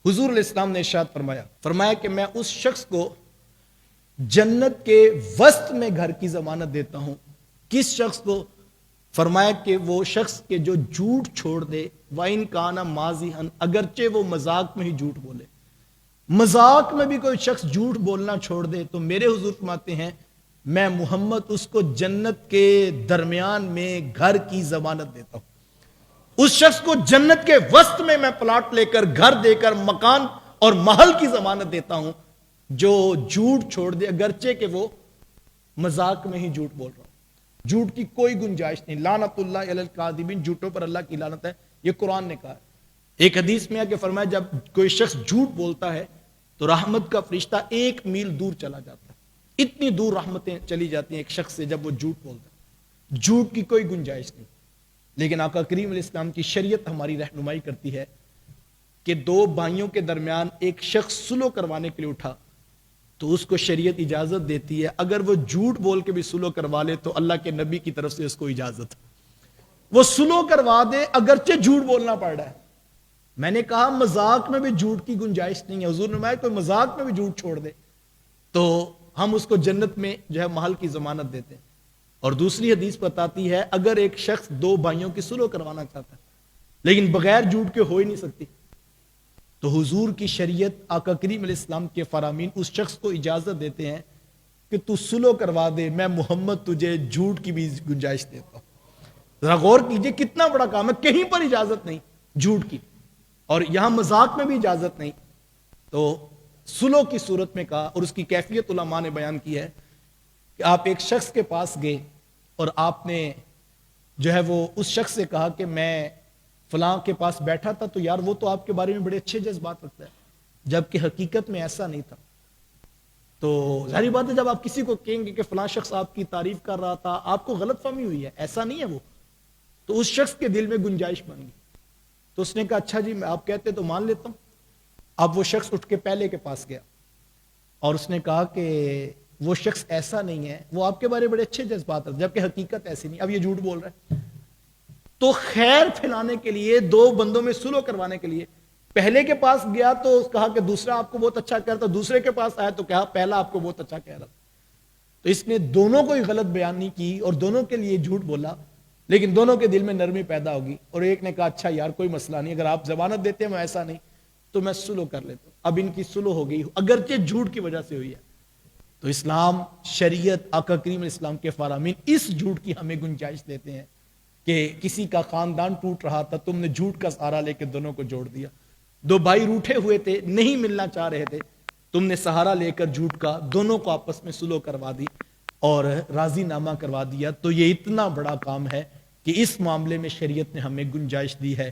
حضور علیہ السلام نے ارشاد فرمایا کہ میں اس شخص کو جنت کے وسط میں گھر کی ضمانت دیتا ہوں. کس شخص کو؟ فرمایا کہ وہ شخص کے جو جھوٹ چھوڑ دے، وَإِن كَانَ مَازِحًا، اگرچہ وہ مذاق میں ہی جھوٹ بولے. مذاق میں بھی کوئی شخص جھوٹ بولنا چھوڑ دے تو میرے حضور فرماتے ہیں میں محمد اس کو جنت کے درمیان میں گھر کی ضمانت دیتا ہوں. اس شخص کو جنت کے وسط میں پلاٹ لے کر، گھر دے کر، مکان اور محل کی ضمانت دیتا ہوں جو جھوٹ چھوڑ دے، اگرچہ کہ وہ مذاق میں ہی جھوٹ بول رہا ہوں. جھوٹ کی کوئی گنجائش نہیں. لعنت اللہ علی الکاذبین، جھوٹوں پر اللہ کی لعنت ہے، یہ قرآن نے کہا ہے. ایک حدیث میں ہے کہ فرمایا جب کوئی شخص جھوٹ بولتا ہے تو رحمت کا فرشتہ 1 میل دور چلا جاتا ہے. اتنی دور رحمتیں چلی جاتی ہیں ایک شخص سے جب وہ جھوٹ بولتا ہے. جھوٹ کی کوئی گنجائش نہیں. لیکن آقا کریم علیہ السلام کی شریعت ہماری رہنمائی کرتی ہے کہ 2 بھائیوں کے درمیان ایک شخص صلح کروانے کے لیے اٹھا تو اس کو شریعت اجازت دیتی ہے اگر وہ جھوٹ بول کے بھی صلح کروا لے تو اللہ کے نبی کی طرف سے اس کو اجازت، وہ صلح کروا دے اگرچہ جھوٹ بولنا پڑ رہا ہے. میں نے کہا مذاق میں بھی جھوٹ کی گنجائش نہیں ہے. حضور نے فرمایا کوئی مذاق میں بھی جھوٹ چھوڑ دے تو ہم اس کو جنت میں جو ہے محل کی ضمانت دیتے ہیں. اور دوسری حدیث بتاتی ہے اگر ایک شخص 2 بھائیوں کی صلح کروانا چاہتا ہے لیکن بغیر جھوٹ کے ہو ہی نہیں سکتی تو حضور کی شریعت، آقا کریم علیہ السلام کے فرامین اس شخص کو اجازت دیتے ہیں کہ تو صلح کروا دے، میں محمد تجھے جھوٹ کی بھی گنجائش دیتا ہوں. ذرا غور کیجئے کتنا بڑا کام ہے. کہیں پر اجازت نہیں جھوٹ کی اور یہاں مذاق میں بھی اجازت نہیں. تو صلح کی صورت میں کہا اور اس کی کیفیت علماء نے بیان کی ہے کہ آپ ایک شخص کے پاس گئے اور آپ نے جو ہے وہ اس شخص سے کہا کہ میں فلاں کے پاس بیٹھا تھا تو یار وہ تو آپ کے بارے میں بڑے اچھے جذبات رکھتا ہے، جبکہ حقیقت میں ایسا نہیں تھا. تو ظاہری بات ہے جب آپ کسی کو کہیں گے کہ فلاں شخص آپ کی تعریف کر رہا تھا، آپ کو غلط فہمی ہوئی ہے، ایسا نہیں ہے وہ، تو اس شخص کے دل میں گنجائش بن گئی. تو اس نے کہا اچھا جی میں آپ کہتے تو مان لیتا ہوں. اب وہ شخص اٹھ کے پہلے کے پاس گیا اور اس نے کہا کہ وہ شخص ایسا نہیں ہے، وہ آپ کے بارے میں بڑے اچھے جذبات رکھتا ہے جبکہ حقیقت ایسی نہیں. اب یہ جھوٹ بول رہا ہے. تو خیر پھیلانے کے لیے 2 بندوں میں صلح کروانے کے لیے پہلے کے پاس گیا تو کہا کہ دوسرا آپ کو بہت اچھا کہہ رہا تھا، دوسرے کے پاس آیا تو کہا پہلا آپ کو بہت اچھا کہہ رہا تھا. تو اس نے دونوں کو ہی غلط بیان نہیں کی اور دونوں کے لیے جھوٹ بولا لیکن دونوں کے دل میں نرمی پیدا ہوگی اور ایک نے کہا اچھا یار کوئی مسئلہ نہیں، اگر آپ ضمانت دیتے ہیں میں ایسا نہیں تو میں صلح کر لیتا ہوں. اب ان کی صلح ہو گئی اگرچہ جھوٹ کی وجہ سے ہوئی ہے. تو اسلام، شریعت، آقا کریم علیہ السلام کے فرامین اس جھوٹ کی ہمیں گنجائش دیتے ہیں کہ کسی کا خاندان ٹوٹ رہا تھا، تم نے جھوٹ کا سہارا لے کے دونوں کو جوڑ دیا. 2 بھائی روٹھے ہوئے تھے، نہیں ملنا چاہ رہے تھے، تم نے سہارا لے کر جھوٹ کا دونوں کو آپس میں صلح کروا دی اور راضی نامہ کروا دیا. تو یہ اتنا بڑا کام ہے کہ اس معاملے میں شریعت نے ہمیں گنجائش دی ہے